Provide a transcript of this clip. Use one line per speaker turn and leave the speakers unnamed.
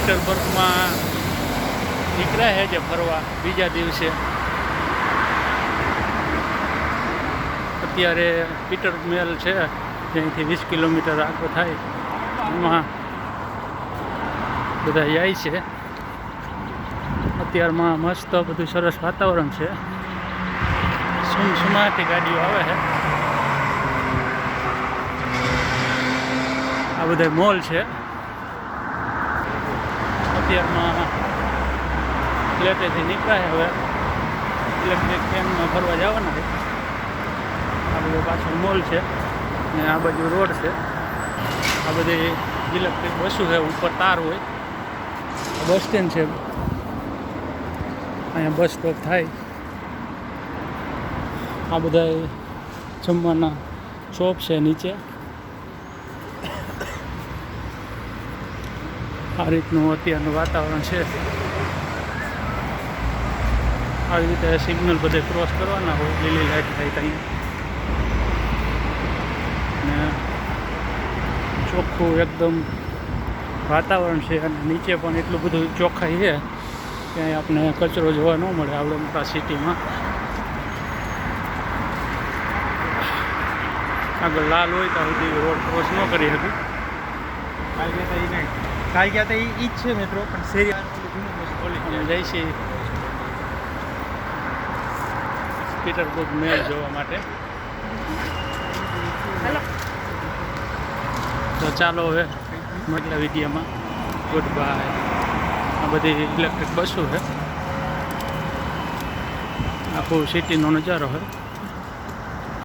પીટરબર્ગમાં નીકળ્યા છે જે ફરવા બીજા દિવસે. અત્યારે પીટર મેલ છે જ્યાંથી 20 કિલોમીટર આગળ થાય એમાં બધા જાય છે. અત્યારમાં મસ્ત બધું સરસ વાતાવરણ છે. સુમસુમાટી ગાડીઓ આવે છે. આ બધા મોલ છે. અત્યારમાં પ્લેટેથી નીકળાય હવે ઇલેક્ટ્રિક ટ્રેનમાં ફરવા જવાના છે. આ બધો પાછળ મોલ છે ને આ બાજુ રોડ છે. આ બધી ઇલેક્ટ્રિક બસો છે, ઉપર તાર હોય. બસ સ્ટેન્ડ છે, અહીંયા બસ સ્ટોપ થાય. આ બધા જમવાના શોપ છે નીચે. આ રીતનું અત્યારનું વાતાવરણ છે. આવી રીતે સિગ્નલ બધે ક્રોસ કરવાના હોય, લીલી લાઈટ થાય ત્યાં. ને ચોખ્ખું એકદમ વાતાવરણ છે અને નીચે પણ એટલું બધું ચોખ્ખાઈ છે ક્યાંય આપણે કચરો જોવા ન મળે આપણે મોટા સિટીમાં. આગળ લાલ હોય ત્યાં સુધી રોડ ક્રોસ ન કરી શકે.
કાંઈ ગયા તો એ જ છે મેટ્રો, પણ શેરી
જાય છે પીટરબર્ગ મેલ જોવા માટે. તો ચાલો હવે મળીએ વિડીયોમાં. Good bye. આ બધી ઇલેક્ટ્રિક બસો છે. આખું સિટીનો નજારો છે.